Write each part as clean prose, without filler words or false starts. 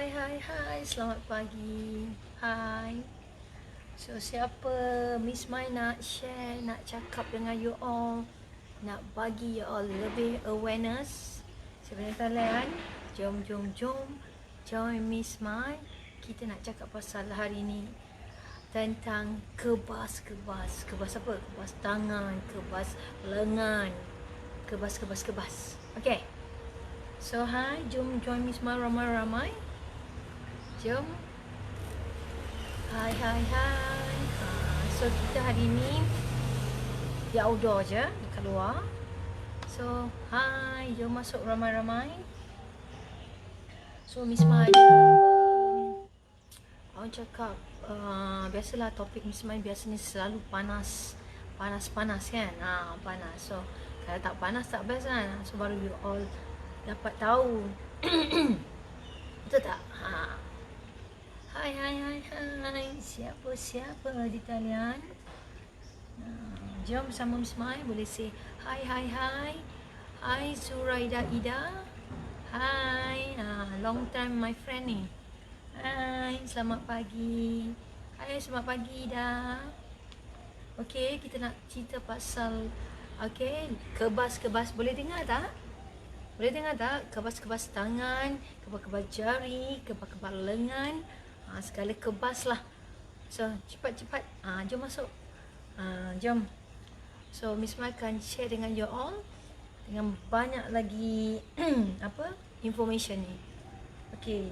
Hai, selamat pagi. Hai. So, siapa Miss Mai nak share, nak cakap dengan you all, nak bagi you all lebih awareness sebenarnya kalian. Jom join Miss Mai. Kita nak cakap pasal hari ni tentang kebas apa? Kebas tangan, kebas lengan, kebas. Okay. So, hai, jom join Miss Mai ramai-ramai. Jom. Hai. So kita hari ni di outdoor je, dekat luar. So, hai, jom masuk ramai-ramai. So, Miss Mai ada orang cakap, biasalah topik Miss Mai biasanya selalu panas kan. Panas. So, kalau tak panas tak best kan. So, baru you all dapat tahu. Betul tak? Hai. Siapa di talian? Jom sama Miss Mai boleh say hai. Hai Suraida Ida. Hai. Long time my friend ni. Hai, selamat pagi. Hai, selamat pagi Ida. Okay, kita nak cerita pasal kebas. Boleh dengar tak? Kebas tangan, kebas jari, kebas lengan. Segala kebas lah. So, cepat. Jom masuk. Jom. So, Miss Mai akan share dengan you all dengan banyak lagi information ni. Okay.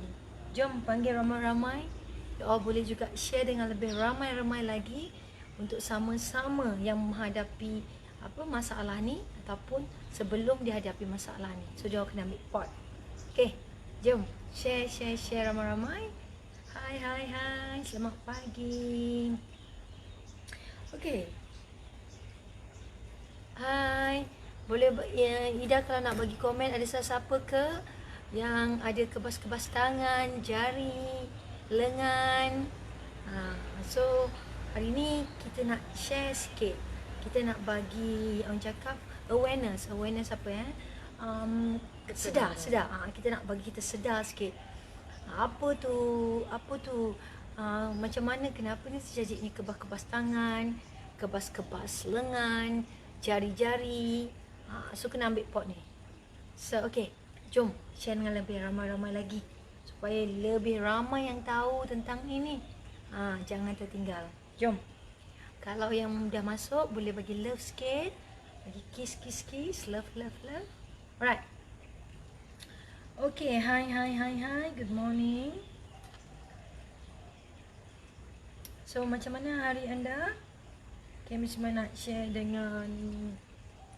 Jom panggil ramai-ramai. You all boleh juga share dengan lebih ramai lagi untuk sama-sama yang menghadapi masalah ni ataupun sebelum dihadapi masalah ni. So, dia kena ambil part. Okay. Jom. Share ramai-ramai. Hai. Selamat pagi. Okay. Hai. Boleh Ida kalau nak bagi komen, ada siapa ke yang ada kebas tangan, jari, lengan. So hari ni kita nak share sikit. Kita nak bagi orang cakap awareness apa ya? Sedar. Kita nak bagi kita sedar sikit. Apa tu macam mana, kenapa ni terjadinya kebas tangan, kebas lengan, jari-jari. So kena ambil pot ni. So okay, jom share dengan lebih ramai lagi supaya lebih ramai yang tahu tentang ini. Jangan tertinggal. Jom. Kalau yang dah masuk boleh bagi love sikit, bagi kiss, love. Alright. Okay, hai. Good morning. So, macam mana hari anda? Okay, Miss Mai nak share dengan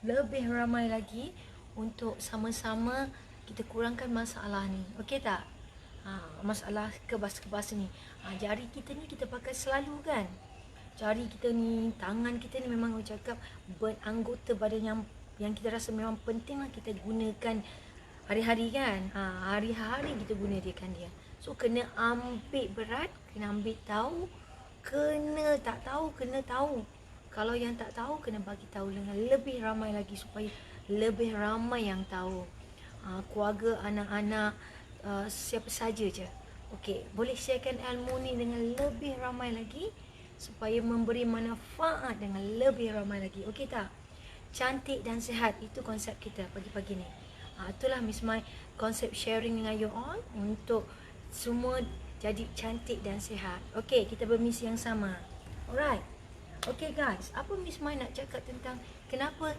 lebih ramai lagi untuk sama-sama kita kurangkan masalah ni. Okay tak? Masalah kebas ni. Jari kita ni kita pakai selalu kan? Jari kita ni, tangan kita ni memang orang cakap anggota badan yang kita rasa memang penting lah kita gunakan hari-hari kan. Hari-hari kita gunakan dia. So kena ambil berat, kena ambil tahu, kena tak tahu, kena tahu. Kalau yang tak tahu kena bagi tahu dengan lebih ramai lagi supaya lebih ramai yang tahu. Keluarga, anak-anak, siapa saja je. Okey, boleh sharekan ilmu ni dengan lebih ramai lagi supaya memberi manfaat dengan lebih ramai lagi. Okey tak? Cantik dan sihat, itu konsep kita pagi-pagi ni. Itulah Miss Mai konsep sharing dengan you all untuk semua jadi cantik dan sihat. Okey, kita bermisi yang sama. Alright. Okey guys, apa Miss Mai nak cakap tentang kenapa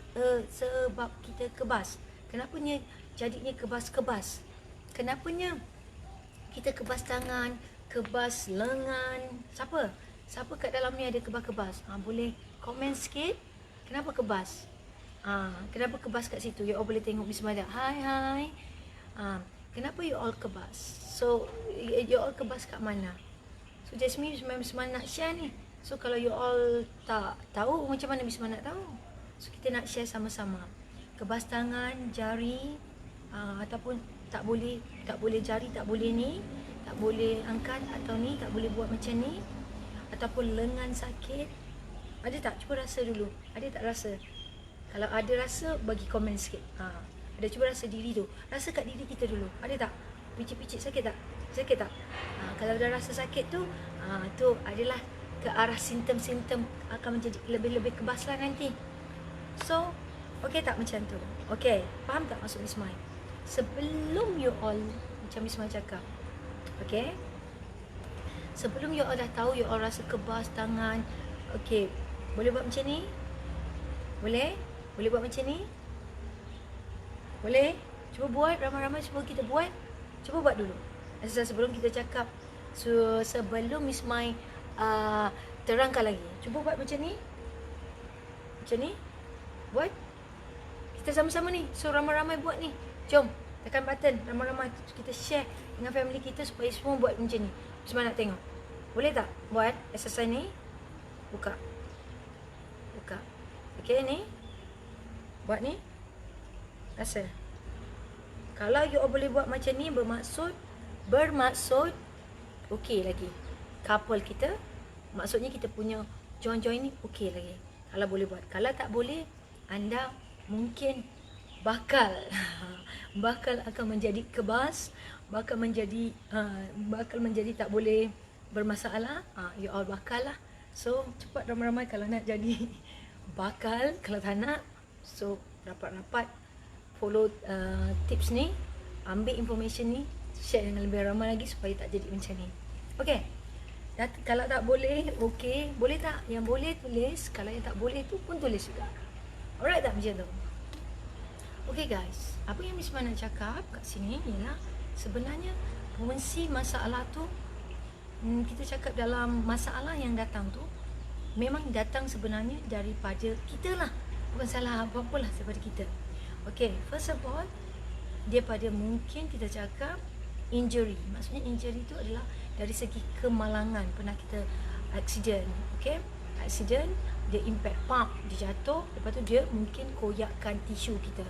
sebab kita kebas? Kenapanya jadinya kebas? Kenapanya kita kebas tangan, kebas lengan? Siapa kat dalam ni ada kebas? Boleh komen sikit. Kenapa kebas? Kenapa kebas kat situ? You all boleh tengok Miss Mai dah. Hai. Kenapa you all kebas? So, you all kebas kat mana? So, Jasmine Miss Mai nak share ni. So, kalau you all tak tahu, macam mana Miss Mai nak tahu? So, kita nak share sama-sama. Kebas tangan, jari, ataupun tak boleh jari, tak boleh ni, tak boleh angkat atau ni, tak boleh buat macam ni, ataupun lengan sakit. Ada tak? Cuba rasa dulu. Ada tak rasa? Kalau ada rasa, bagi komen sikit. Ada, cuba rasa diri tu. Rasa kat diri kita dulu. Ada tak? Picit-picit sakit tak? Sakit tak? Kalau dah rasa sakit tu, tu adalah ke arah simptom-simptom akan menjadi lebih-lebih kebas lah nanti. So, okey tak macam tu? Okey, faham tak maksud Miss Mai? Sebelum you all, macam Miss Mai cakap, okey, sebelum you all dah tahu you all rasa kebas tangan, okey, boleh buat macam ni? Boleh? Boleh buat macam ni? Boleh? Cuba buat, ramai-ramai cuba kita buat. Cuba buat dulu. Asal sebelum kita cakap, sebelum Miss Mai terangkan lagi. Cuba buat macam ni. Macam ni. Buat. Kita sama-sama ni. So ramai-ramai buat ni. Jom, tekan button. Ramai-ramai kita share dengan family kita supaya semua buat macam ni. Miss Mai nak tengok. Boleh tak buat exercise ni? Buka. Buka. Okey ni. Buat ni. Rasa. Kalau you all boleh buat macam ni, bermaksud okey lagi. Couple kita, maksudnya kita punya join-join ni okey lagi. Kalau boleh buat. Kalau tak boleh, anda mungkin bakal akan menjadi kebas, bakal menjadi tak boleh bermasalah. You all bakal lah. So cepat ramai-ramai kalau nak jadi bakal. Kalau tak nak, so rapat-rapat follow tips ni, ambil information ni, share dengan lebih ramai lagi supaya tak jadi macam ni. Okay, kalau tak boleh, okay, boleh tak? Yang boleh tulis, kalau yang tak boleh tu pun tulis juga. Alright tak macam tu? Okay guys, apa yang Miss Mai nak cakap kat sini ialah sebenarnya fungsi masalah tu, kita cakap dalam masalah yang datang tu memang datang sebenarnya daripada kita lah, bukan salah apa-apa lah daripada kita. Okay, first of all, daripada mungkin kita cakap injury. Maksudnya injury tu adalah dari segi kemalangan. Pernah kita accident, okay? Accident, dia impact pump, dia jatuh, lepas tu dia mungkin koyakkan tisu kita.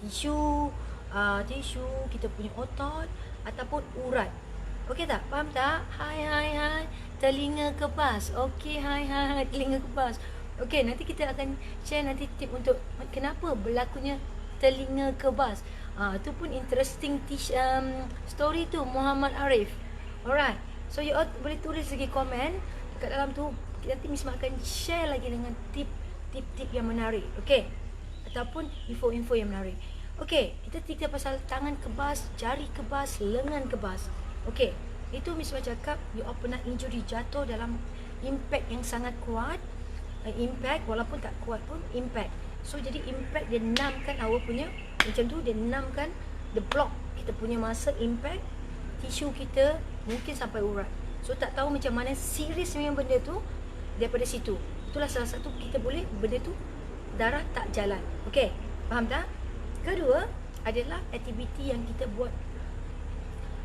Tisu, kita punya otot ataupun urat. Okay tak? Faham tak? Hai, telinga kebas. Okay, hai, telinga kebas. Okay, nanti kita akan share nanti tip untuk kenapa berlakunya telinga kebas. Tu pun interesting story tu Muhammad Arif. Alright. So you all boleh tulis lagi komen dekat dalam tu. Nanti Miss Mak akan share lagi dengan tip-tip yang menarik. Okay. Ataupun info-info yang menarik. Okay. Kita cerita pasal tangan kebas, jari kebas, lengan kebas. Okay. Itu Miss Mak cakap you all pernah injury, jatuh dalam impact yang sangat kuat. Impact walaupun tak kuat pun impact. So jadi impact dia namkan awak punya, macam tu dia namkan, the block kita punya masa impact tisu kita mungkin sampai urat. So tak tahu macam mana serius memang benda tu daripada situ. Itulah salah satu kita boleh benda tu darah tak jalan. Okey, faham tak? Kedua adalah aktiviti yang kita buat,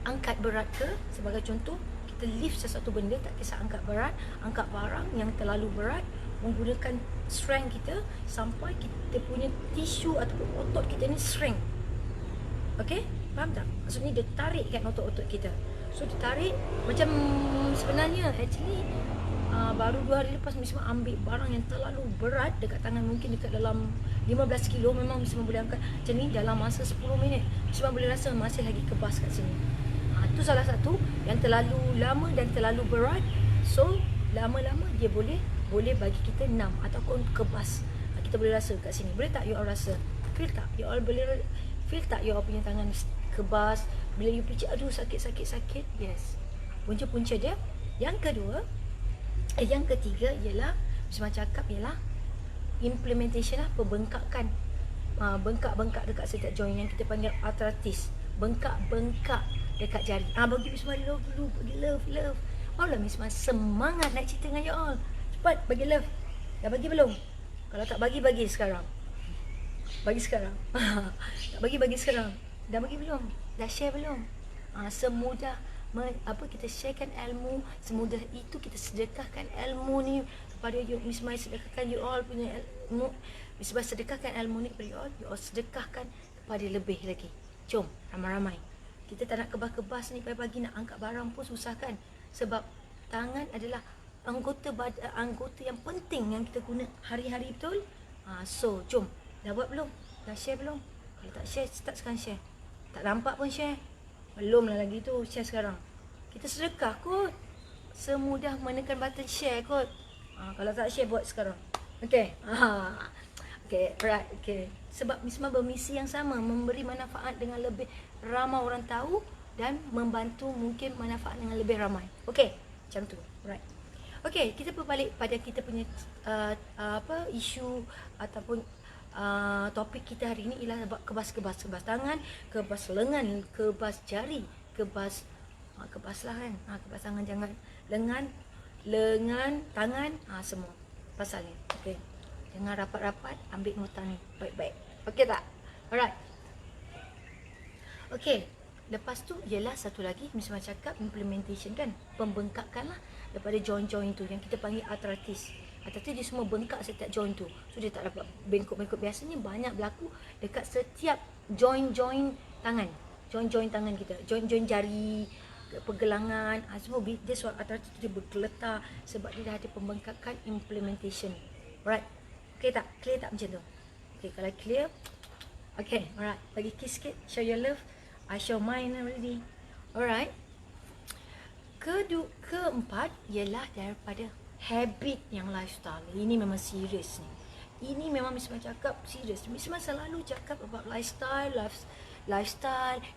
angkat berat ke, sebagai contoh kita lift sesuatu benda, tak kisah angkat berat, angkat barang yang terlalu berat, menggunakan strength kita sampai kita punya tisu ataupun otot kita ni shrink. Okay, faham tak? Maksudnya dia tarikkan otot-otot kita. So dia tarik, macam sebenarnya actually baru 2 hari lepas Miss Mak ambil barang yang terlalu berat dekat tangan, mungkin dekat dalam 15 kilo. Memang Miss Mak boleh angkat macam ni dalam masa 10 minit. Miss Mak boleh rasa masih lagi kebas kat sini. Itu salah satu yang terlalu lama dan terlalu berat. So lama-lama dia boleh bagi kita numb ataupun kebas. Kita boleh rasa kat sini. Boleh tak you all rasa? Feel tak? You all boleh feel tak you all punya tangan kebas? Bila you picit, aduh sakit. Yes. Punca-punca dia. Yang kedua, yang ketiga ialah macam cakap ialah implementation lah, pembengkakan. Bengkak-bengkak dekat setiap joint yang kita panggil arthritis. Bengkak-bengkak dekat jari. Bagi Miss Mai love dulu, bagi love. Allah Miss Mai semangat nak cerita dengan you all. Cepat bagi love. Dah bagi belum? Kalau tak bagi sekarang. Bagi sekarang. Tak bagi sekarang. Dah bagi belum? Dah share belum? Semudah kita sharekan ilmu, semudah itu kita sedekahkan ilmu ni kepada you. Miss Mai sedekahkan you all punya ilmu. Miss Mai sedekahkan ilmu ni kepada you all sedekahkan kepada lebih lagi. Jom ramai-ramai. Kita tak nak kebas-kebas ni pagi-pagi, nak angkat barang pun susah kan? Sebab tangan adalah anggota yang penting yang kita guna hari-hari, betul? So jom. Dah buat belum? Dah share belum? Kalau tak share, start sekarang share. Tak nampak pun share. Belum lah lagi tu, share sekarang. Kita sedekah kot. Semudah menekan button share kot. Kalau tak share, buat sekarang. Okay. Okay, right. Okay. Sebab Miss Ma bermisi yang sama, memberi manfaat dengan lebih ramai orang tahu dan membantu mungkin manfaat dengan lebih ramai. Okay, macam tu. Right. Okay, kita berbalik pada kita punya isu ataupun topik kita hari ini ialah kebas tangan, kebas lengan, kebas jari, kebas lah kan. Kebas tangan, jangan lengan, tangan, semua pasal ni. Okey. Jangan rapat-rapat, ambil nota ni baik-baik. Okey tak? Alright. Okey. Lepas tu ialah satu lagi Miss Ma cakap implementation kan. Pembengkakan lah daripada joint-joint tu yang kita panggil arthritis. Arthritis dia semua bengkak setiap joint tu. So dia tak dapat bengkok-bengkok. Biasanya banyak berlaku dekat setiap joint-joint tangan. Joint-joint tangan kita. Joint-joint jari, pergelangan, semua dia suatu arthritis tu dia bergeletar sebab dia dah ada pembengkakan implementation. Alright. Okay tak? Clear tak macam tu? Okay, kalau clear. Okay, alright. Bagi kiss sikit. Show your love. I show mine already. Alright. Keempat ialah daripada habit yang lifestyle. Ini memang serius ni. Ini memang Miss Ma cakap serius. Miss Ma selalu cakap about lifestyle,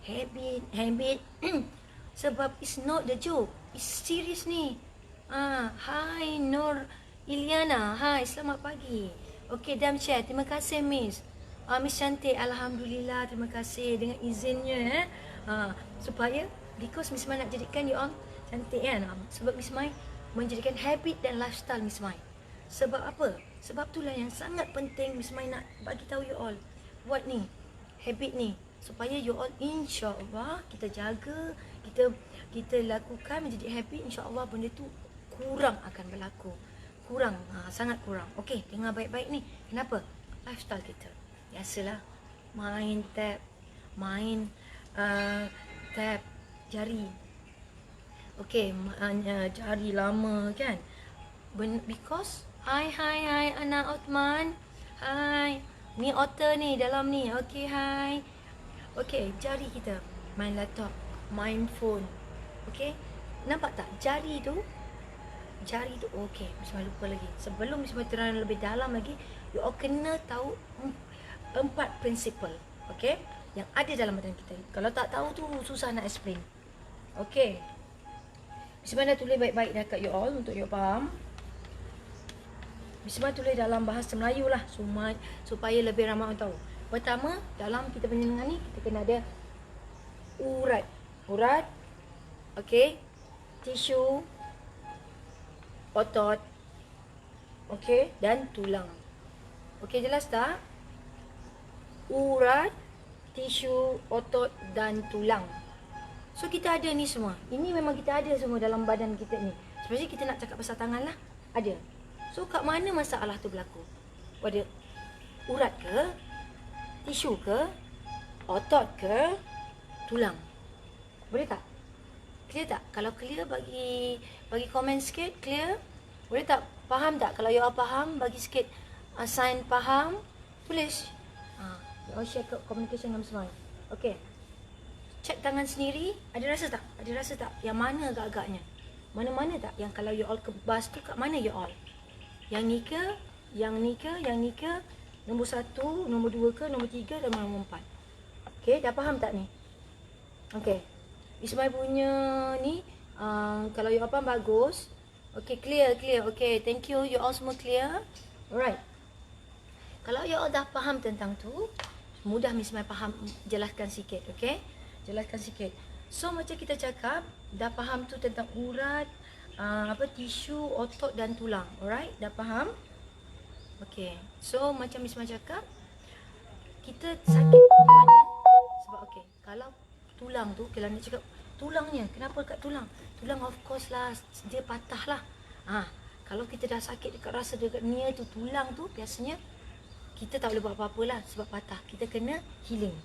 habit. Sebab it's not the joke. It's serious ni. Hai Nur Iliana. Hai, selamat pagi. Okay, Dam Chat. Terima kasih Miss. Miss cantik, alhamdulillah, terima kasih dengan izinnya supaya because Miss Mai nak jadikan you all cantik kan. Sebab Miss Mai menjadikan habit dan lifestyle Miss Mai. Sebab apa? Sebab itulah yang sangat penting Miss Mai nak bagi tahu you all buat ni, habit ni supaya you all insya-Allah kita jaga, kita lakukan menjadi habit, insya-Allah benda tu kurang akan berlaku. Sangat kurang. Okey, dengar baik-baik ni. Kenapa? Lifestyle kita. Biasalah main tap jari. Okey, jari lama kan. Because hi anak Othman. Hai. Ni Otter ni dalam ni. Okey, hai. Okey, jari kita main laptop, main phone. Okey. Nampak tak jari tu? Okey, Miss Mai lupa lagi. Sebelum Miss Mai terang lebih dalam lagi, you all kena tahu 4 prinsipal, okey, yang ada dalam badan kita. Kalau tak tahu tu susah nak explain. Okey. Miss Mai dah tulis baik-baik dekat you all untuk you faham. Miss Mai tulis dalam bahasa Melayu lah supaya lebih ramai orang tahu. Pertama, dalam kita punya lengan ni kita kena ada urat. Okey. Tisu, otot. Okey, dan tulang. Okey, jelas tak? Urat, tisu, otot dan tulang. So kita ada ni semua. Ini memang kita ada semua dalam badan kita ni. Sebenarnya kita nak cakap pasal tangan lah. Ada. So kat mana masalah tu berlaku? Pada urat ke? Tisu ke? Otot ke? Tulang. Boleh tak? Clear tak? Kalau clear bagi komen sikit. Clear? Boleh tak? Faham tak? Kalau you all faham, bagi sikit sign faham. Tulis. You all share communication dengan semua. Okay. Cek tangan sendiri. Ada rasa tak? Yang mana agak-agaknya? Mana-mana tak? Yang kalau you all kebas tu kat mana you all? Yang ni ke? Nombor 1, nombor 2 ke? Nombor 3 dan nombor 4. Okay, dah faham tak ni? Okay. Ismail punya ni, kalau you all faham bagus. Okay, clear. Okay, thank you. You all semua clear? Alright. Kalau you all dah faham tentang tu, mudah Miss Mai faham, jelaskan sikit, okey? Jelaskan sikit. So macam kita cakap, dah faham tu tentang urat, tisu, otot dan tulang. Alright? Dah faham? Okey. So macam Miss Mai cakap, kita sakit di mana? Sebab okey, kalau tulang tu, kalau nak cakap tulangnya, kenapa dekat tulang? Tulang of course lah, dia patah lah. Kalau kita dah sakit dekat rasa dekat near tu tulang tu, biasanya kita tak boleh buat apa-apa lah sebab patah. Kita kena healing.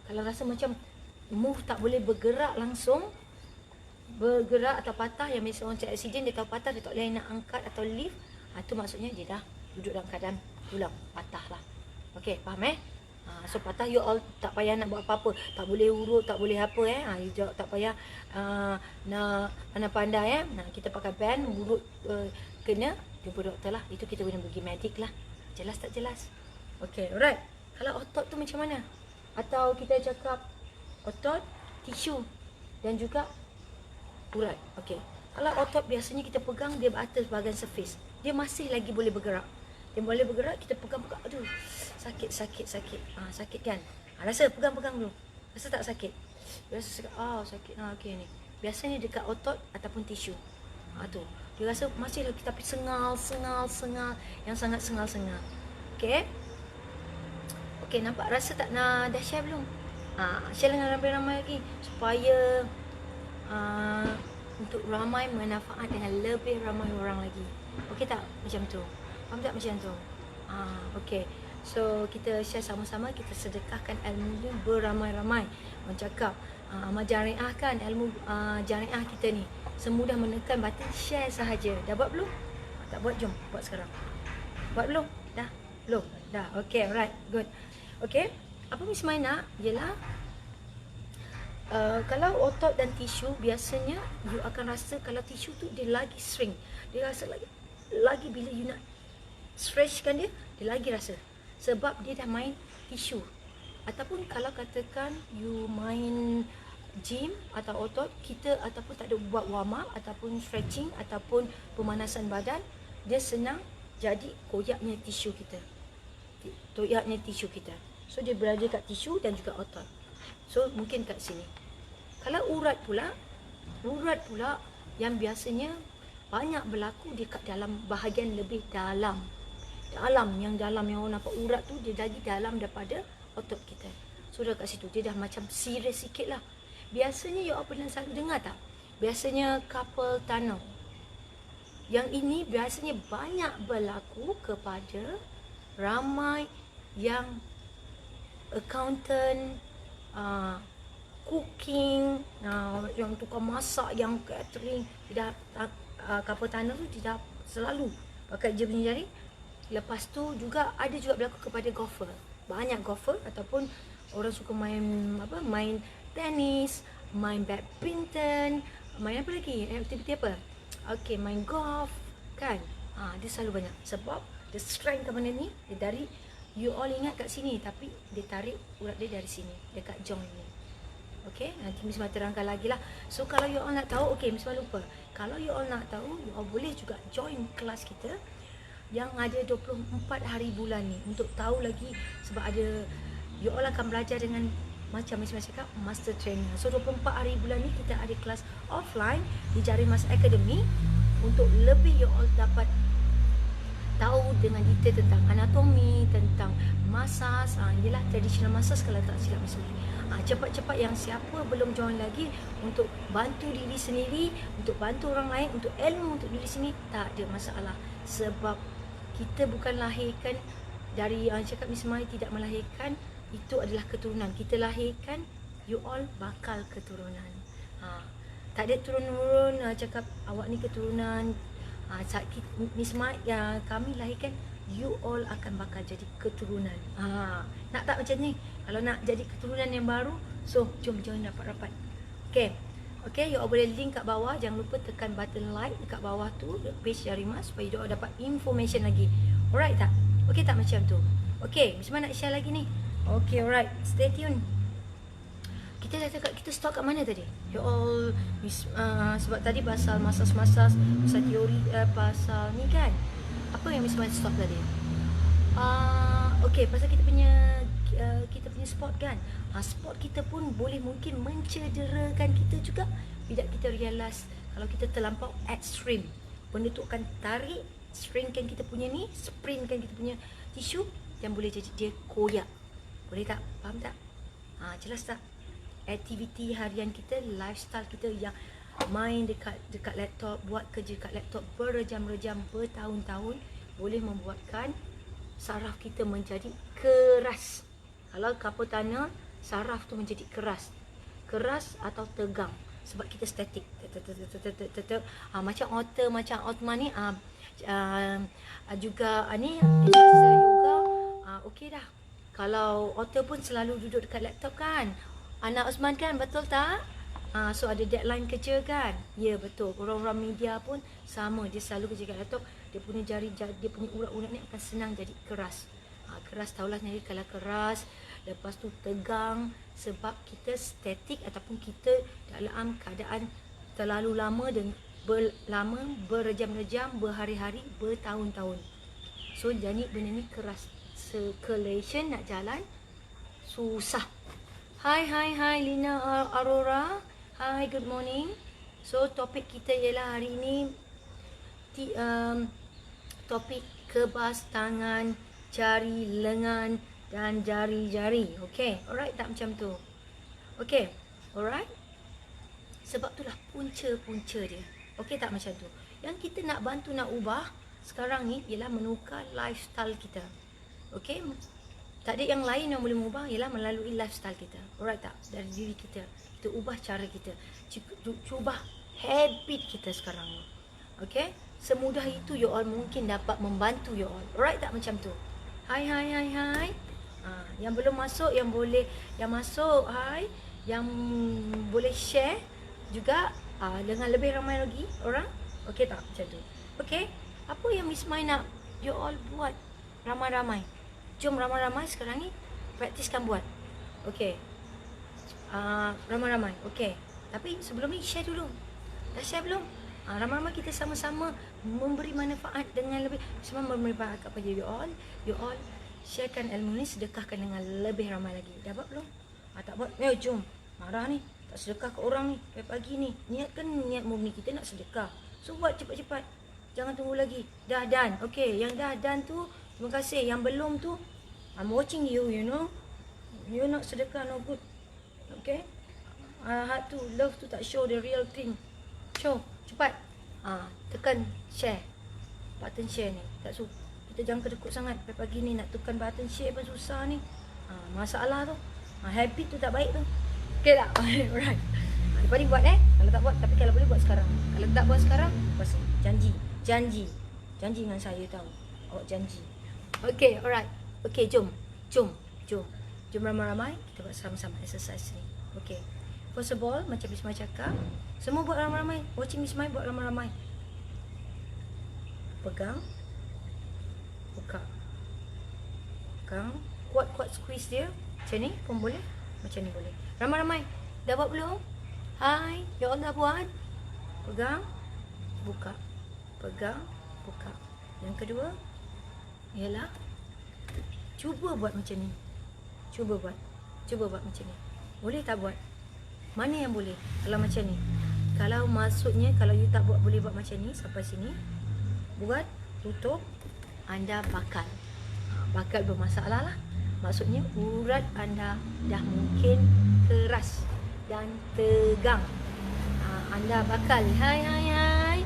Kalau rasa macam move tak boleh bergerak langsung, bergerak atau patah, yang biasa orang cakap accident, dia tahu patah, dia tak boleh nak angkat atau lift, itu maksudnya dia dah duduk dalam keadaan tulang patah lah. Okey, faham So patah you all tak payah nak buat apa-apa. Tak boleh urut, tak boleh apa you tak payah nak pandai-pandai Nah, kita pakai band urut kena jumpa doktor lah. Itu kita kena pergi medik lah. Jelas tak jelas? Okay, alright. Kalau otot tu macam mana? Atau kita cakap otot, tisu dan juga urat. Okay. Kalau otot biasanya kita pegang dia atas bahagian surface. Dia masih lagi boleh bergerak. Dia boleh bergerak, kita pegang-pegang. Aduh, sakit. Sakit kan? Rasa pegang-pegang dulu. Rasa tak sakit? Rasa sakit. Okey ni. Biasanya dekat otot ataupun tisu. Tu. Dia rasa masih lagi tapi sengal. Yang sangat sengal. Okey. Okey, nampak rasa tak nak dah share belum? Share dengan ramai-ramai lagi supaya untuk ramai manfaat dengan lebih ramai orang lagi. Okey tak? Macam tu. Faham tak macam tu? Okey. So, kita share sama-sama, kita sedekahkan ilmu ni beramai-ramai. Orang cakap, amal jariah kan, ilmu jariah kita ni. Semudah menekan button share sahaja. Dah buat belum? Tak buat, jom buat sekarang. Buat belum? Dah? Belum? Dah. Okey, alright. Good. Okey. Apa Miss Mai nak? Ialah kalau otot dan tisu, biasanya you akan rasa kalau tisu tu dia lagi shrink. Dia rasa lagi bila you nak stretchkan dia lagi rasa. Sebab dia dah main tisu. Ataupun kalau katakan you main gym atau otot, kita ataupun tak ada buat warm up ataupun stretching ataupun pemanasan badan, dia senang jadi koyaknya tisu kita. So dia berada kat tisu dan juga otot. So mungkin kat sini. Kalau urat pula yang biasanya banyak berlaku dekat dalam bahagian lebih dalam yang orang nampak urat tu dia lagi dalam daripada otot kita. So dekat situ dia dah macam serius sikit lah. Biasanya you all pernah selalu dengar tak? Biasanya carpal tunnel. Yang ini biasanya banyak berlaku kepada ramai yang accountant, cooking, yang tukang masak, yang catering, tidak carpal tunnel tu tidak selalu pakai je punya jari. Lepas tu juga ada juga berlaku kepada golfer. Banyak golfer ataupun orang suka main tenis, main badminton, main apa lagi? Aktiviti apa? Okey, main golf kan. Dia selalu banyak sebab the strength kat mana ni dia dari you all ingat kat sini tapi dia tarik urat dia dari sini dekat joint ni. Okey, nanti Miss Mai terangkan lagi lah. So kalau you all nak tahu, okey Miss Mai lupa. Kalau you all nak tahu, you all boleh juga join kelas kita yang ada 24 hari bulan ni untuk tahu lagi sebab ada you all akan belajar dengan macam Miss Mai cakap master trainer. So 24 hari bulan ni kita ada kelas offline di Jari Mas Academy untuk lebih you all dapat tahu dengan detail tentang anatomi, tentang massage. Inilah traditional massage kalau tak silap Miss Mai. Cepat-cepat yang siapa belum join lagi untuk bantu diri sendiri, untuk bantu orang lain, untuk ilmu untuk diri sendiri, tak ada masalah. Sebab kita bukan lahirkan dari cakap Miss Mai tidak melahirkan, itu adalah keturunan. Kita lahirkan, you all bakal keturunan. Tak ada turun-turun cakap awak ni keturunan. Miss Mai kami lahirkan, you all akan bakal jadi keturunan. Nak tak macam ni? Kalau nak jadi keturunan yang baru, so jom join rapat-rapat. Okay, you all boleh link kat bawah. Jangan lupa tekan button like dekat bawah tu, page Jari Mas, supaya you all dapat information lagi. Alright tak? Okay tak macam tu? Okay, Miss Mai nak share lagi ni. Okay, alright, stay tune. Kita dah cakap, kita stop kat mana tadi? You all sebab tadi pasal masas-masas, pasal teori, pasal ni kan. Apa yang Miss Mai stop tadi? Okay, pasal kita punya sport kan. Sport kita pun boleh mungkin mencederakan kita juga bila kita realize kalau kita terlampau ekstrim. Benda tu akan tarik, stringkan kita punya ni, sprintkan kita punya tisu dan boleh jadi dia koyak. Boleh tak? Faham tak? Jelas tak? Aktiviti harian kita, lifestyle kita yang main dekat laptop, buat kerja dekat laptop berjam-jam, bertahun-tahun, boleh membuatkan saraf kita menjadi keras. Kalau carpal tunnel, saraf tu menjadi keras. Keras atau tegang sebab kita statik. Macam otter, macam Otman ni juga ni exercise yoga. Okey dah. Kalau Otter pun selalu duduk dekat laptop kan. Anak Osman kan, betul tak? So ada deadline kerja kan? Ya betul. Orang-orang media pun sama, dia selalu kerja kat laptop. Dia punya jari, dia punya urat-urat ni akan senang jadi keras. Keras tahulah jadi kalau keras, lepas tu tegang sebab kita statik ataupun kita dalam keadaan terlalu lama dan berjam-jam, berhari-hari, bertahun-tahun. So jadi benda ni keras. Circulation nak jalan susah. Hai Lina Aurora. Hi, good morning. So topik kita ialah hari ni topik kebas tangan, jari lengan dan jari-jari. Okay, alright tak macam tu? Okay, alright. Sebab itulah punca-punca dia. Okay tak macam tu? Yang kita nak bantu nak ubah sekarang ni ialah menukar lifestyle kita. Okay, tak ada yang lain yang boleh mengubah ialah melalui lifestyle kita. Alright tak? Dari diri kita. Kita ubah cara kita. Cuba habit kita sekarang ni. Okay? Semudah itu you all mungkin dapat membantu you all. Alright tak macam tu? Hai. Yang belum masuk, yang boleh, yang masuk, hai. Yang boleh share juga dengan lebih ramai lagi orang. Okay tak macam tu? Okay? Apa yang Miss Mai nak you all buat ramai-ramai? Jom ramai-ramai sekarang ni praktiskan buat. Okay. Ramai-ramai. Okay. Tapi sebelum ni share dulu. Dah share belum? Ramai-ramai kita sama-sama memberi manfaat dengan lebih. Semua memberi manfaat kepada you all. You all sharekan ilmu ni, sedekahkan dengan lebih ramai lagi. Dah buat belum? Tak buat? Jom. Marah ni. Tak sedekah ke orang ni. Pagi ni. Niatkan niat murni kita nak sedekah. So buat cepat-cepat. Jangan tunggu lagi. Dah done. Okay. Yang dah done tu, terima kasih. Yang belum tu, I'm watching you, you know. You not sedekah, no good. Okay. Heart tu, love tu tak show the real thing. Show. Cepat. Tekan share. Button share ni. Tak suka. Kita jangan kedekut sangat. Pagi ni nak tekan button share pun susah ni. Masalah tu. Habit tu tak baik tu. Okay tak? Alright. Lepas ni buat Kalau tak buat, tapi kalau boleh buat sekarang. Kalau tak buat sekarang, pasti. Janji dengan saya tahu. Awak janji. Okay, alright. Okay, jom ramai-ramai kita buat sama-sama exercise ni. Okay. First of all, macam Miss Mai cakap, semua buat ramai-ramai. Watching Miss Mai buat ramai-ramai. Pegang. Buka. Pegang. Kuat-kuat squeeze dia. Macam ni pun boleh. Macam ni boleh. Ramai-ramai. Dah buat belum? Hai, you all dah buat? Pegang. Buka. Pegang. Buka. Yang kedua ialah cuba buat macam ni. Cuba buat macam ni. Boleh tak buat? Mana yang boleh? Kalau macam ni. Kalau maksudnya, kalau you tak buat, boleh buat macam ni sampai sini. Buat, tutup, anda bakal. Bakal bermasalah lah. Maksudnya urat anda dah mungkin keras dan tegang. Anda bakal. Hai.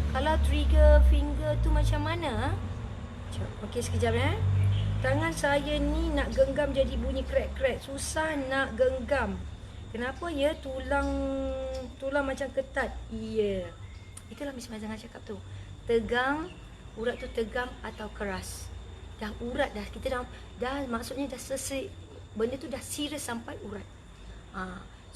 Kalau trigger finger tu macam mana? Okey, sekejap Tangan saya ni nak genggam jadi bunyi krek-krek. Susah nak genggam. Kenapa ya? Tulang macam ketat. Ya. Itulah Miss Mai jangan cakap tu. Tegang, urat tu tegang atau keras. Dah urat dah. Kita dah maksudnya dah selesai. Benda tu dah serius sampai urat.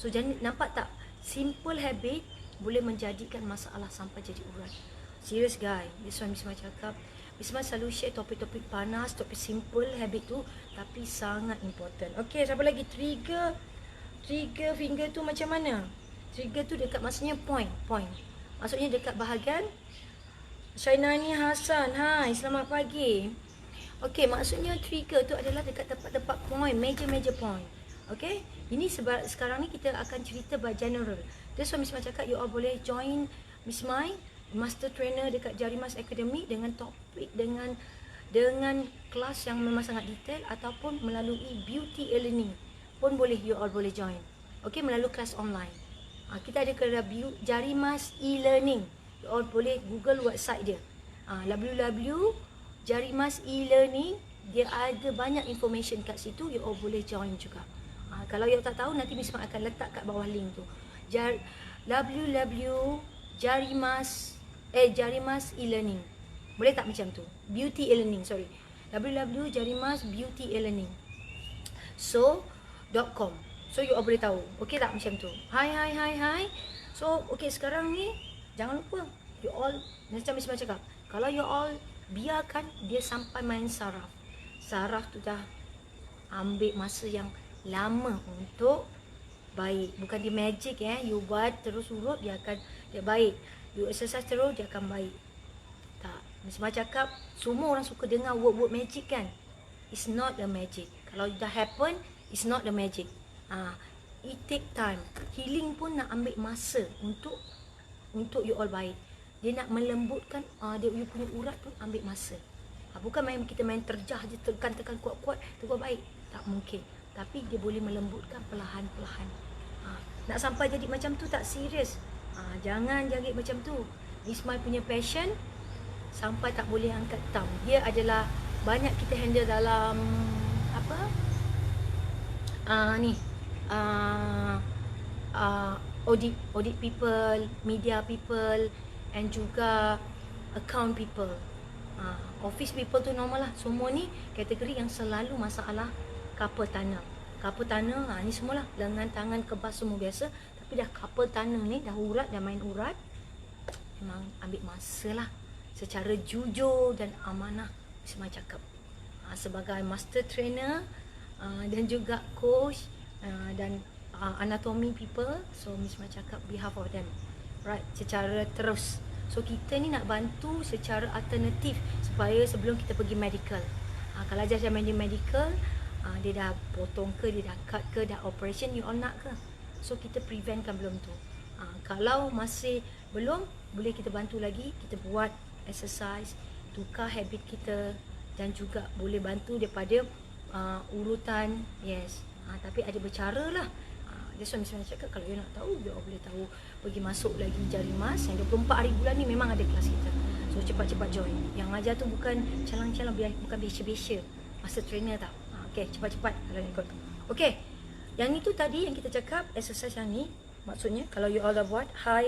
So jangan, nampak tak? Simple habit boleh menjadikan masalah sampai jadi urat. Serius guys. This one Miss Mai cakap. Miss Mai selalu share topik-topik panas, topik simple habit tu, tapi sangat important. Okay, siapa lagi? Trigger finger tu macam mana? Trigger tu dekat, maksudnya point. Maksudnya dekat bahagian. Syainani Hasan, hai, selamat pagi. Okay, maksudnya trigger tu adalah dekat tempat-tempat point, major point. Okay, ini sebab sekarang ni kita akan cerita by general. That's why Miss Mai cakap you all boleh join Miss Mai Master Trainer dekat Jarimas Academy dengan topik dengan kelas yang memang sangat detail, ataupun melalui beauty e-learning pun boleh, you all boleh join. Okay, melalui kelas online. Kita ada kerja Jarimas e-learning. You all boleh Google website dia. www.jarimas e-learning. Dia ada banyak information kat situ, you all boleh join juga. Kalau you tak tahu, nanti Miss Mai akan letak kat bawah link tu. Jarimas e-learning. Boleh tak macam tu? Beauty e-learning, sorry. www.jarimas beauty e-learning. So.com. So you all boleh tahu. Okay tak macam tu? Hai. So okay, sekarang ni jangan lupa you all, macam Miss cakap, kalau you all biarkan dia sampai main saraf. Saraf tu dah ambil masa yang lama untuk baik. Bukan dia magic you buat terus urut dia baik. You exercise terus dia akan baik. Tak. Miss cakap semua orang suka dengar word magic kan. It's not the magic. Kalau dah happen, it's not the magic. It take time. Healing pun nak ambil masa untuk you all baik. Dia nak melembutkan dia you punya urat pun ambil masa. Bukan kita main terjah je, tekan kuat-kuat terus baik. Tak mungkin. Tapi dia boleh melembutkan perlahan-perlahan. Nak sampai jadi macam tu tak serius. Jangan jaga macam tu. Ismail punya passion sampai tak boleh angkat thumb. Dia adalah banyak kita handle dalam audit people, media people, and juga account people. Office people tu normal lah. Semua ni kategori yang selalu masalah couple tunnel. Couple tunnel ni semualah lengan tangan kebas semua biasa. Tapi dah couple tunnel ni dah urat, dah main urat, memang ambil masa lah. Secara jujur dan amanah Ismail cakap. Sebagai master trainer dan juga coach dan anatomy people, so Miss Mai cakap behalf of them, right, secara terus. So kita ni nak bantu secara alternatif supaya sebelum kita pergi medical. Kalau aja main di medical, dia dah potong ke, dia dah cut ke, dah operation, you all nak ke? So kita preventkan belum tu. Kalau masih belum, boleh kita bantu lagi, kita buat exercise, tukar habit kita, dan juga boleh bantu daripada urutan, yes. Tapi ada bercara lah. That's why Miss Mana cakap, kalau you nak tahu, you boleh tahu, pergi masuk lagi Jari Mas yang 24 hari bulan ni memang ada kelas kita. So cepat-cepat join. Yang ajar tu bukan calang-calang, bukan biasa-biasa. Master trainer tak. Okay, cepat-cepat kalau nak ikut. Okay, yang itu tadi yang kita cakap, exercise yang ni, maksudnya kalau you all dah buat, hai.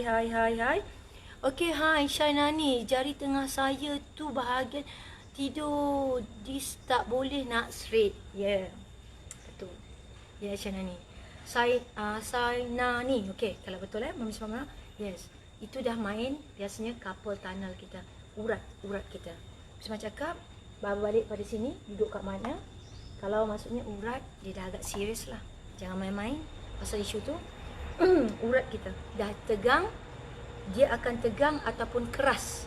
Okay, hai Syainani, jari tengah saya tu bahagian tidur, dis tak boleh nak straight. Yeah, betul. Yeah, Syainani. Sainani, okay, kalau betul Mami Semama, yes, itu dah main biasanya couple tunnel kita, urat kita. Semua cakap, balik pada sini, duduk kat mana? Kalau maksudnya urat, dia dah agak serius lah. Jangan main-main pasal isu tu. Urat kita dah tegang, dia akan tegang ataupun keras.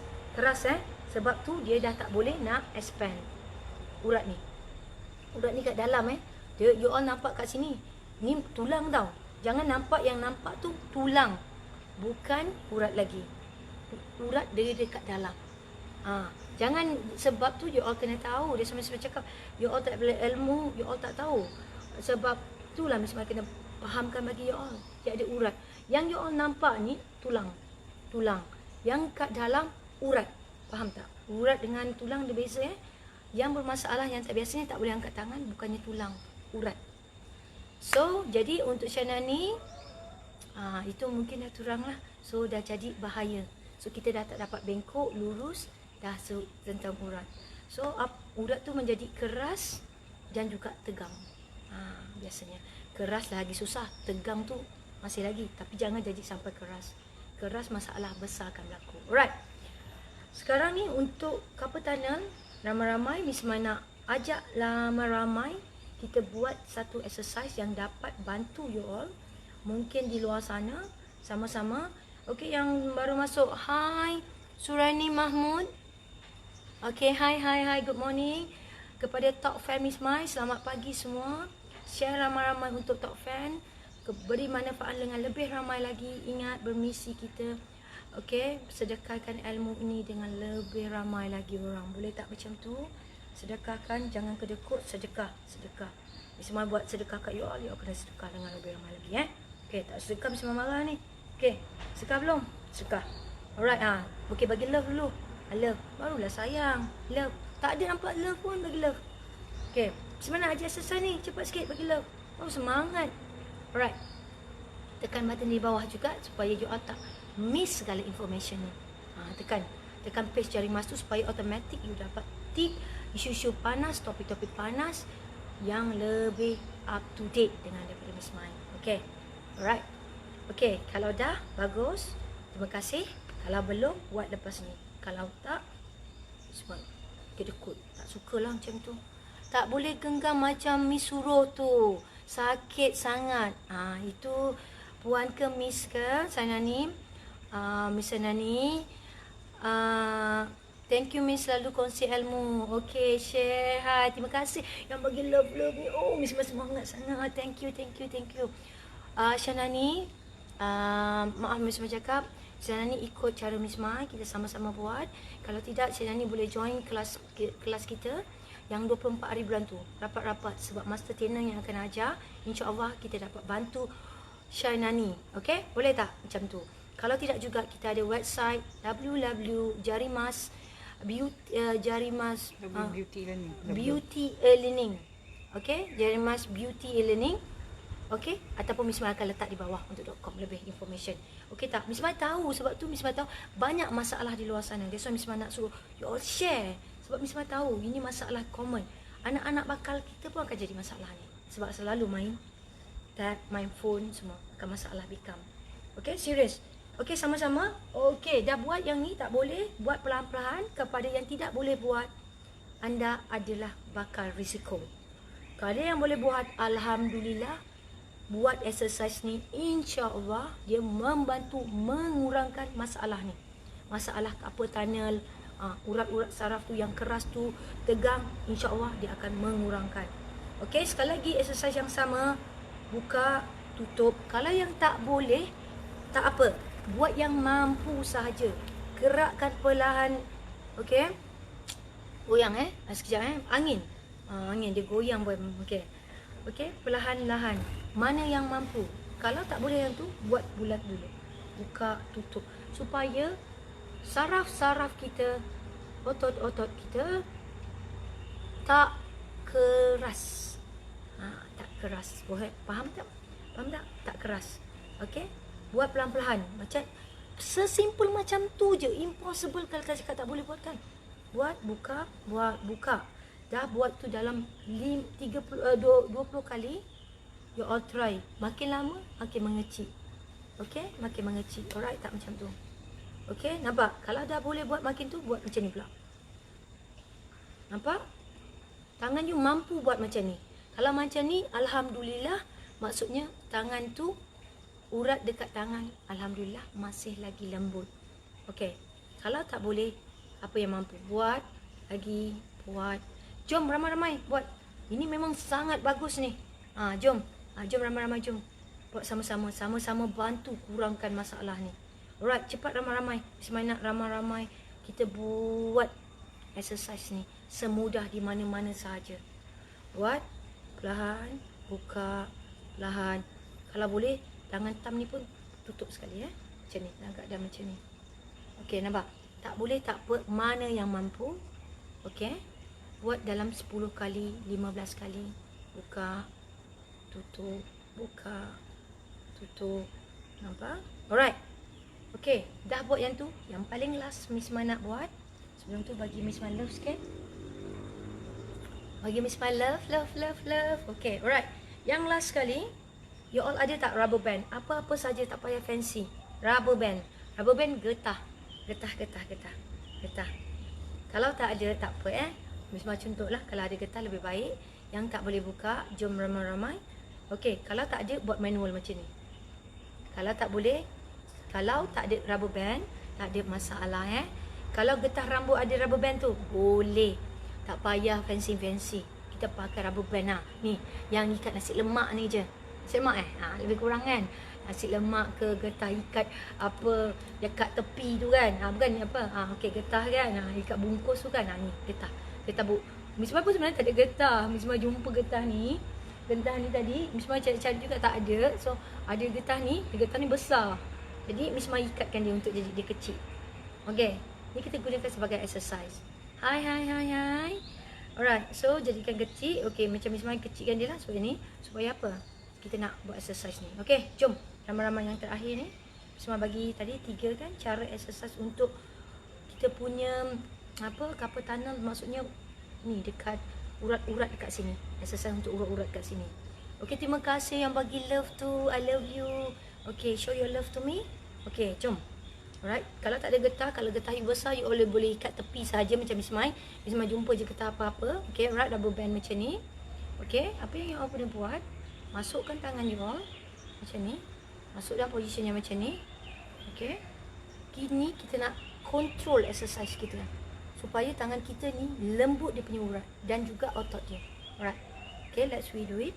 Sebab tu dia dah tak boleh nak expand. Urat ni kat dalam dia, you all nampak kat sini. Ni tulang tau. Jangan nampak, yang nampak tu tulang, bukan urat lagi. Urat dia dekat dalam. Jangan, sebab tu you all kena tahu. Dia sampai cakap, you all tak boleh ilmu, you all tak tahu. Sebab itulah Miss Mai kena fahamkan bagi you all. Dia ada urat. Yang you all nampak ni tulang. Yang kat dalam urat. Faham tak? Urat dengan tulang dia beza Yang bermasalah, yang tak biasanya tak boleh angkat tangan, bukannya tulang, urat. So, jadi untuk Syana ni, itu mungkin dah turang lah. So, dah jadi bahaya. So, kita dah tak dapat bengkok, lurus, dah tentang urat. So, urat tu menjadi keras dan juga tegang. Biasanya. Keras lagi susah, tegang tu masih lagi. Tapi jangan jadi sampai keras. Keras masalah besar akan berlaku. Alright. Sekarang ni untuk couple tunnel, ramai-ramai Miss Mana ajak ramai-ramai kita buat satu exercise yang dapat bantu you all. Mungkin di luar sana sama-sama. Okey, yang baru masuk, hai Surani Mahmud. Okey, hai, good morning kepada Top Fan Miss Mai. Selamat pagi semua. Share ramai-ramai untuk Top Fan, beri manfaat dengan lebih ramai lagi. Ingat bermisi kita. Okey, sedekahkan ilmu ini dengan lebih ramai lagi orang. Boleh tak macam tu? Sedekahkan, jangan kedekut, sedekah. Semua buat sedekah kat you all kena sedekah dengan lebih ramai lagi Okey, tak sedekah mesti marah ni. Okey, sedekah belum? Sedekah. Alright, okey, bagi love dulu. Love, barulah sayang. Love. Tak ada nampak love pun, bagi love. Okey, macam mana ajar selesai ni? Cepat sikit bagi love. Semangat. Alright. Tekan button di bawah juga supaya you all tak miss segala information ni. Tekan paste jari mas tu supaya automatic you dapat tip isu-isu panas, topik-topik panas yang lebih up to date dengan daripada Miss Mai. Okay, alright. Okay, kalau dah bagus, terima kasih. Kalau belum, buat lepas ni. Kalau tak, semua kedekut. Tak sukalah macam tu. Tak boleh genggam macam Miss suruh tu. Sakit sangat. Itu puan ke Miss ke Sanani? Miss Sanani. Thank you Miss, selalu kongsi ilmu. Okay, share. Hai, terima kasih yang bagi love ni. Oh, Miss semangat sangat. Thank you. Shanani, maaf Miss cakap, Shanani ikut cara Miss Mai, kita sama-sama buat. Kalau tidak, Shanani boleh join kelas kita yang 24 hari bulan tu. Rapat-rapat sebab master trainer yang akan ajar. InsyaAllah kita dapat bantu Shanani. Okay, boleh tak macam tu? Kalau tidak juga, kita ada website www.jarimas Beauty E-Learning. Okay, Jarimas Beauty E-Learning. Okay, ataupun Miss Mai akan letak di bawah untuk .com lebih information. Okay tak? Miss Mai tahu, sebab tu Miss Mai tahu banyak masalah di luar sana. That's why Miss Mai nak suruh you all share. Sebab Miss Mai tahu ini masalah common. Anak-anak bakal kita pun akan jadi masalah ni. Sebab selalu main tab, main phone, semua akan masalah become. Okay, serius. Okay, sama-sama. Okay, dah buat yang ni tak boleh. Buat perlahan-lahan. Kepada yang tidak boleh buat, anda adalah bakal risiko. Kalau yang boleh buat, Alhamdulillah. Buat exercise ni, insya-Allah dia membantu mengurangkan masalah ni. Masalah apa tunnel, urat-urat saraf tu yang keras tu tegang, insya-Allah dia akan mengurangkan. Okey, sekali lagi exercise yang sama, buka, tutup. Kalau yang tak boleh, tak apa. Buat yang mampu sahaja. Gerakkan perlahan. Okey. Goyang sekejap angin. Angin dia goyang pun. Okey. Okey, perlahan-lahan. Mana yang mampu. Kalau tak boleh yang tu, buat bulat dulu. Buka, tutup. Supaya saraf-saraf kita, otot-otot kita tak keras. Tak keras. Faham tak? Faham tak? Tak keras. Okey? Buat pelan-pelan. Macam sesimpel macam tu je. Impossible kalau kita cakap tak boleh buat kan. Buat, buka, buat, buka. Dah buat tu dalam 20 kali. You all try. Makin lama, makin mengecil. Okay? Makin mengecil. Alright tak macam tu? Okay? Nampak? Kalau dah boleh buat makin tu, buat macam ni pula. Nampak? Tangan you mampu buat macam ni. Kalau macam ni, Alhamdulillah. Maksudnya, tangan tu, urat dekat tangan, Alhamdulillah, masih lagi lembut. Okay? Kalau tak boleh, apa yang mampu? Buat. Lagi. Buat. Jom ramai-ramai buat. Ini memang sangat bagus ni. Jom. Jom ramai-ramai jom. Buat sama-sama. Sama-sama bantu kurangkan masalah ni. Alright, cepat ramai-ramai. Semuanya nak ramai-ramai. Kita buat exercise ni. Semudah di mana-mana sahaja. Buat. Perlahan. Buka. Perlahan. Kalau boleh, tangan thumb ni pun tutup sekali. Macam ni. Agak dah macam ni. Okey, nampak? Tak boleh tak apa. Mana yang mampu. Okey. Buat dalam 10 kali, 15 kali. Buka, tutup, buka, tutup. Nampak? Alright. Okey, dah buat yang tu. Yang paling last Miss Mai nak buat. Sebelum tu bagi Miss Mai love sikit. Bagi Miss Mai love. Okey, alright. Yang last sekali, you all ada tak rubber band? Apa-apa saja tak payah fancy. Rubber band. Rubber band getah. Getah. Kalau tak ada, tak apa Miss Mai contohlah, kalau ada getah lebih baik. Yang tak boleh buka, jom ramai-ramai. Okey, kalau tak ada, buat manual macam ni. Kalau tak boleh, kalau tak ada rubber band, tak ada masalah Kalau getah rambut ada rubber band tu, boleh. Tak payah fancy-fancy. Kita pakai rubber band ni, yang ikat nasi lemak ni je. Nasi lemak lebih kurang kan. Nasi lemak ke getah ikat apa dekat tepi tu kan. Bukan ni apa. Okey, getah kan. Ikat bungkus tu kan. Ni getah. Getah Miss Mai pun sebenarnya tak ada getah. Miss Mai jumpa getah ni. Getah ni tadi Miss Mai cari-cari juga tak ada. So ada getah ni besar. Jadi Miss Mai ikatkan dia untuk jadi dia kecil. Okey. Ni kita gunakan sebagai exercise. Hai. Alright. So jadikan kecil. Okey, macam Miss Mai kecilkan dia lah supaya ni. Supaya apa? Kita nak buat exercise ni. Okey, jom. Ramai-ramai yang terakhir ni. Miss Mai bagi tadi 3 kan cara exercise untuk kita punya carpal tunnel, maksudnya ni dekat urat-urat dekat sini. Exercise untuk urat-urat dekat sini. Okay, terima kasih yang bagi love tu. I love you. Okay, show your love to me. Okay, jom. Alright, kalau tak ada getah, kalau getah you besar, you boleh ikat tepi saja macam Miss Mai. Miss Mai jumpa je getah apa-apa. Okay, alright, rubber band macam ni. Okay, apa yang you all boleh buat, masukkan tangan you all macam ni. Masuk dalam position yang macam ni. Okay, kini kita nak control exercise kita supaya tangan kita ni lembut dia punya urat dan juga otot dia. Alright, okay, let's we do it.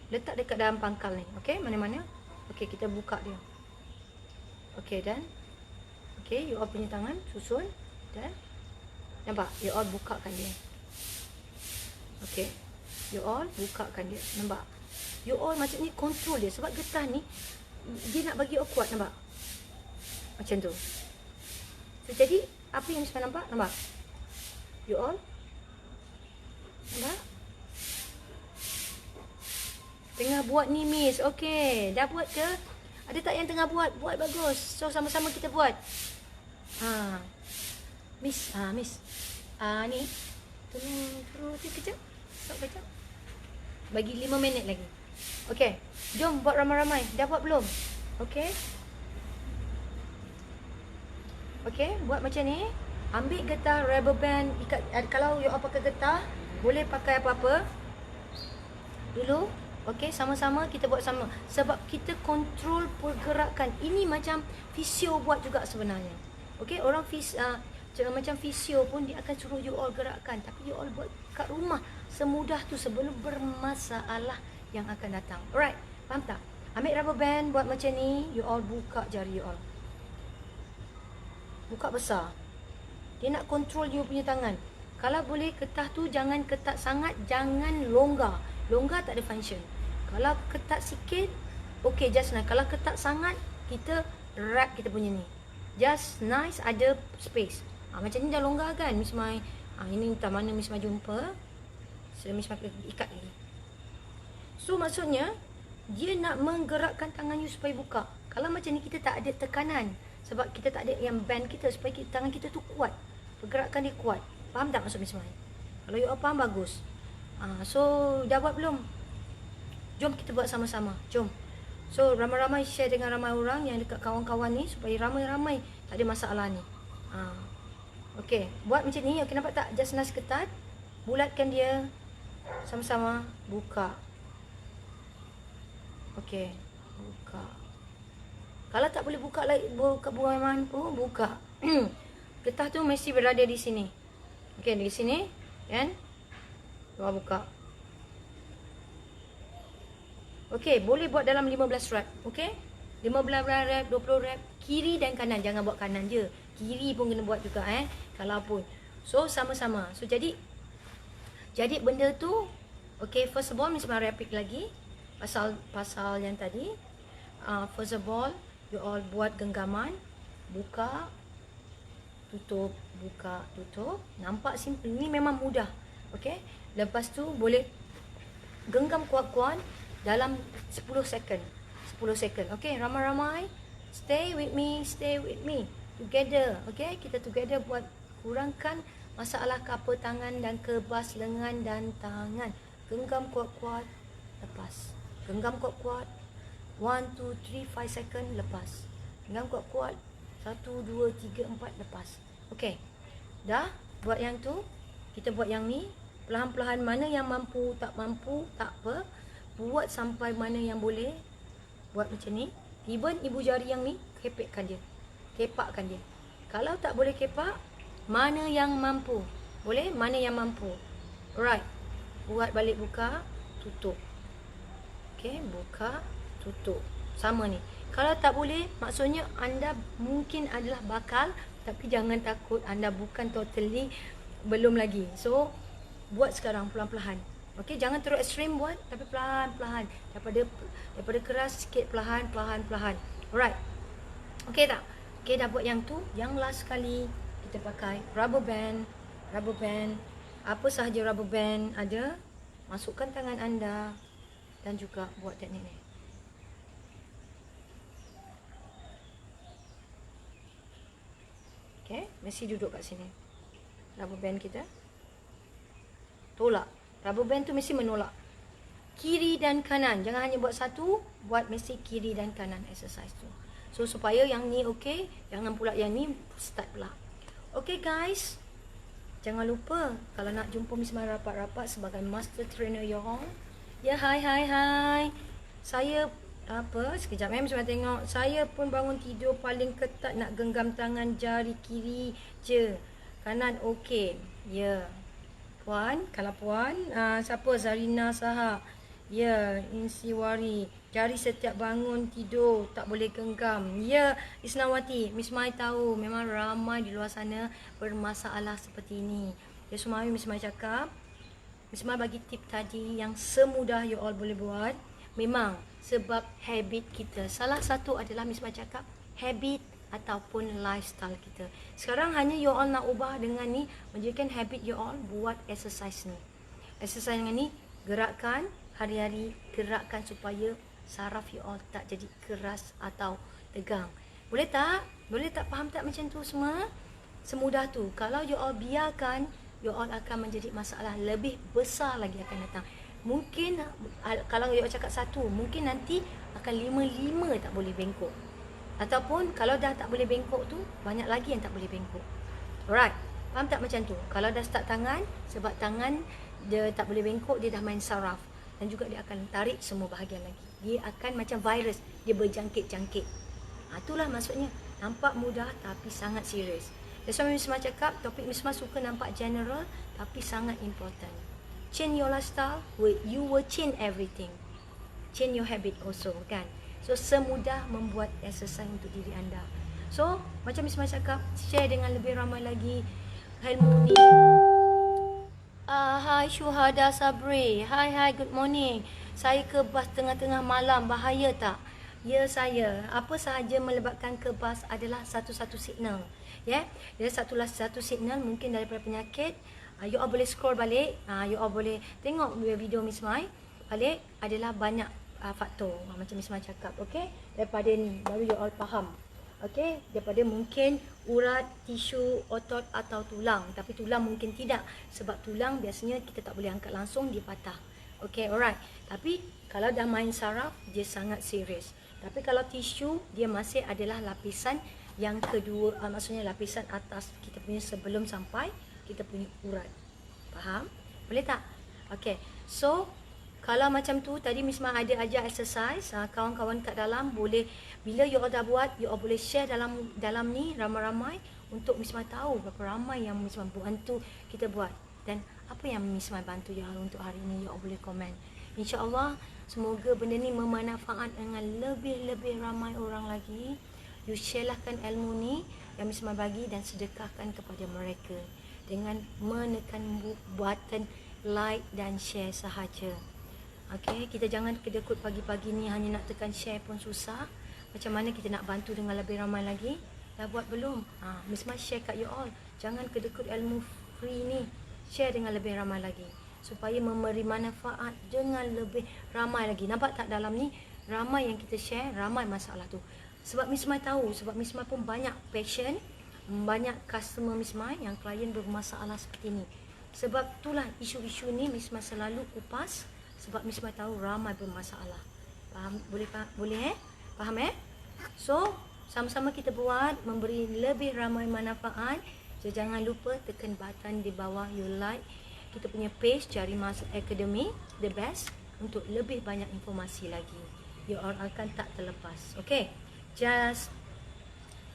Letak dekat dalam pangkal ni. Okay, mana-mana. Okay, kita buka dia. Okay, dan okay, you all punya tangan susun. Dan nampak, you all bukakan dia. Okay, you all bukakan dia. Nampak, you all macam ni control dia. Sebab getah ni dia nak bagi you all kuat. Nampak, macam tu. So, jadi apa yang Miss nampak? Nampak, you all nampak tengah buat ni Miss. Okay, dah buat ke? Ada tak yang tengah buat? Buat bagus. So sama-sama kita buat. Miss, Miss. Ni. Tunggu kejap. Stop kejap. Bagi 5 minit lagi. Okay, jom buat ramai-ramai. Dah buat belum? Okay. Okay, buat macam ni. Ambil getah, rubber band, ikat. Kalau you all pakai getah, boleh pakai apa-apa dulu. Okay, sama-sama kita buat sama. Sebab kita kontrol pergerakan. Ini macam fisio buat juga sebenarnya. Okay, orang macam fisio pun dia akan suruh you all gerakkan. Tapi you all buat kat rumah semudah tu sebelum bermasalah yang akan datang. Alright, faham tak? Ambil rubber band, buat macam ni. You all buka jari you all. Buka besar. Dia nak kontrol you punya tangan. Kalau boleh ketah tu jangan ketat sangat, jangan longgar. Longgar tak ada function. Kalau ketat sikit, okay, just nice. Kalau ketat sangat, kita wrap kita punya ni. Just nice, ada space. Macam ni dah longgar kan, Miss Mai? Ini entah mana Miss Mai jumpa. Sudah Miss Mai ikat lagi. So, maksudnya, dia nak menggerakkan tangan you supaya buka. Kalau macam ni, kita tak ada tekanan. Sebab kita tak ada yang band kita, supaya tangan kita tu kuat. Pergerakan dia kuat. Faham tak maksud Miss Mai? Kalau you all faham, bagus. So, dah buat belum? Jom kita buat sama-sama. Jom. So, ramai-ramai share dengan ramai orang yang dekat kawan-kawan ni supaya ramai-ramai tak ada masalah ni. Okay, buat macam ni. Okay, nampak tak? Just nice ketat. Bulatkan dia. Sama-sama. Buka. Okay, buka. Kalau tak boleh buka lagi, buka buang mampu, buka. Getah tu mesti berada di sini. Okay, di sini. Kan? Luar buka. Okay, boleh buat dalam 15 rep. Okay? 15 rep, 20 rep. Kiri dan kanan. Jangan buat kanan je. Kiri pun kena buat juga. Kalau pun. So, sama-sama. So, jadi benda tu. Okay, first of all, Miss Mai repeat lagi. Pasal yang tadi. First of all, you all buat genggaman. Buka. Tutup. Buka. Tutup. Nampak simple. Ini memang mudah. Okay? Lepas tu boleh genggam kuat-kuat dalam 10 second. 10 second. Okay, ramai-ramai. Stay with me. Stay with me. Together. Okay, kita together buat kurangkan masalah kapal tangan dan kebas lengan dan tangan. Genggam kuat-kuat. Lepas. Genggam kuat-kuat. 1, 2, 3, 5 second. Lepas. Genggam kuat-kuat. 1, 2, 3, 4. Lepas. Okay. Dah buat yang tu. Kita buat yang ni. Perlahan-perlahan, mana yang mampu, tak mampu, tak apa. Buat sampai mana yang boleh. Buat macam ni. Even ibu jari yang ni, kepekkan dia. Kepakkan dia. Kalau tak boleh kepak, mana yang mampu. Boleh? Mana yang mampu. Alright. Buat balik buka, tutup. Okay, buka, tutup. Sama ni. Kalau tak boleh, maksudnya anda mungkin adalah bakal. Tapi jangan takut, anda bukan totally, belum lagi. So, buat sekarang perlahan-perlahan. Okey, jangan terus ekstrim buat, tapi perlahan-perlahan. Daripada keras sikit, perlahan-perlahan. Alright. Okey tak? Okey, dah buat yang tu. Yang last sekali kita pakai rubber band. Rubber band. Apa sahaja rubber band ada, masukkan tangan anda dan juga buat teknik ni. Okey, mesti duduk kat sini. Rubber band kita tolak. Rubber band tu mesti menolak. kiri dan kanan. Jangan hanya buat satu, buat mesti kiri dan kanan exercise tu. So supaya yang ni okey, jangan pula yang ni start pula. Okay guys, jangan lupa kalau nak jumpa Miss Mai rapat-rapat sebagai master trainer you all. Ya, hai. Saya sekejap Miss Mai tengok. Saya pun bangun tidur paling ketat nak genggam tangan jari kiri je. Kanan okey. Ya. Puan, kalau puan, siapa? Zarina Saha. Ya, Insiwari. Jari setiap bangun tidur tak boleh genggam. Ya, Isnawati. Miss Mai tahu memang ramai di luar sana bermasalah seperti ini. Ya, semua Miss Mai cakap. Miss Mai bagi tip tadi yang semudah you all boleh buat. Memang sebab habit kita. Salah satu adalah Miss Mai cakap habit ataupun lifestyle kita. Sekarang hanya you all nak ubah dengan ni, menjadikan habit you all buat exercise ni. Exercise dengan ni, gerakkan hari-hari, gerakkan supaya saraf you all tak jadi keras atau tegang. Boleh tak? Boleh tak faham tak macam tu semua? Semudah tu. Kalau you all biarkan, you all akan menjadi masalah lebih besar lagi akan datang. Mungkin kalau you all cakap satu, mungkin nanti akan 5 tak boleh bengkok. Ataupun kalau dah tak boleh bengkok tu, banyak lagi yang tak boleh bengkok. Alright, faham tak macam tu? Kalau dah start tangan, sebab tangan dia tak boleh bengkok, dia dah main saraf. Dan juga dia akan tarik semua bahagian lagi. Dia akan macam virus, dia berjangkit-jangkit. Itulah maksudnya. Nampak mudah tapi sangat serius. That's why Miss Ma cakap, topik Miss Ma suka nampak general tapi sangat important. Change your lifestyle, you will change everything. Change your habit also, kan? So, semudah membuat exercise untuk diri anda. So, macam Miss Ma cakap, share dengan lebih ramai lagi ilmu ni. Hai Syuhada Sabri. Hai, good morning. Saya ke bas tengah-tengah malam, bahaya tak? Ya, saya. Apa sahaja melibatkan ke bas adalah satu-satu signal. Ya, dia satu signal mungkin daripada penyakit. You all boleh scroll balik. You all boleh tengok video Miss Mai balik. Adalah banyak faktor macam Miss Ma cakap, okey, daripada ni baru you all faham, okey, daripada mungkin urat, tisu, otot atau tulang, tapi tulang mungkin tidak, sebab tulang biasanya kita tak boleh angkat langsung, dia patah, okey, alright. Tapi kalau dah main saraf, dia sangat serius. Tapi kalau tisu, dia masih adalah lapisan yang kedua, maksudnya lapisan atas kita punya sebelum sampai kita punya urat. Faham? Boleh tak? Okey, so kalau macam tu, tadi Miss Ma ada ajar exercise, kawan-kawan kat dalam boleh, bila you all dah buat, you all boleh share dalam ni ramai-ramai untuk Miss Ma tahu berapa ramai yang Miss Ma bantu kita buat. Dan apa yang Miss Ma bantu you all untuk hari ni, you all boleh komen. InsyaAllah, semoga benda ni bermanfaat dengan lebih-lebih ramai orang lagi. You sharekan ilmu ni yang Miss Ma bagi dan sedekahkan kepada mereka dengan menekan button like dan share sahaja. Okey, kita jangan kedekut pagi-pagi ni hanya nak tekan share pun susah. Macam mana kita nak bantu dengan lebih ramai lagi? Dah buat belum? Miss Ma share kat you all. Jangan kedekut ilmu free ni. Share dengan lebih ramai lagi. Supaya memberi manfaat dengan lebih ramai lagi. Nampak tak dalam ni? Ramai yang kita share, ramai masalah tu. Sebab Miss Ma tahu, sebab Miss Ma pun banyak patient, banyak customer Miss Ma yang klien bermasalah seperti ni. Sebab itulah isu-isu ni Miss Ma selalu kupas. Sebab Miss Ma tahu ramai bermasalah. Faham? Boleh Faham So, sama-sama kita buat, memberi lebih ramai manfaat. So, jangan lupa tekan button di bawah you like kita punya page Jari Mas Academy, the best, untuk lebih banyak informasi lagi. You all akan tak terlepas. Okay, just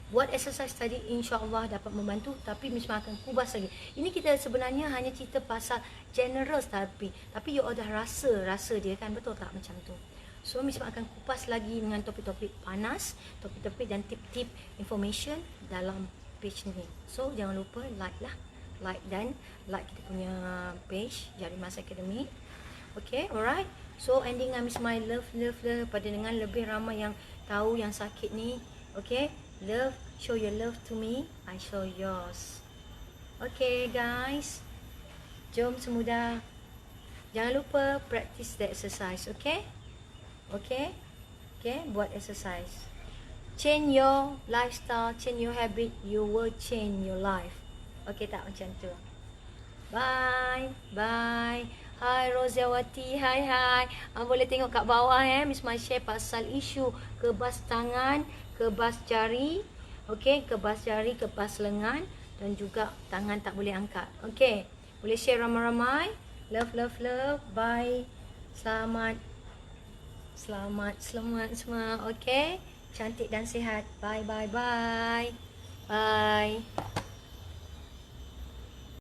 buat exercise tadi, insya-Allah dapat membantu. Tapi Miss Ma akan kubas lagi. Ini kita sebenarnya hanya cerita pasal general tapi you all dah rasa dia kan, betul tak macam tu. So Miss Ma akan kupas lagi dengan topik-topik panas, topik-topik dan tip-tip information dalam page ni. So jangan lupa like kita punya page Jari Mas Academy. Okay, alright. So ending Miss Ma love pada dengan lebih ramai yang tahu yang sakit ni. Okay, love, show your love to me, I show yours. Okay guys, jom semudah. Jangan lupa practice the exercise, okay? Okay, buat exercise. Change your lifestyle, change your habit, you will change your life. Okay tak macam tu? Bye. Hai Roziawati, hai. Boleh tengok kat bawah Miss Mai share pasal isu kebas tangan, kebas jari, okey, kebas jari, kebas lengan dan juga tangan tak boleh angkat. Okey, boleh share ramai-ramai. Love. Bye. Selamat semua. Okey. Cantik dan sihat. Bye. Bye.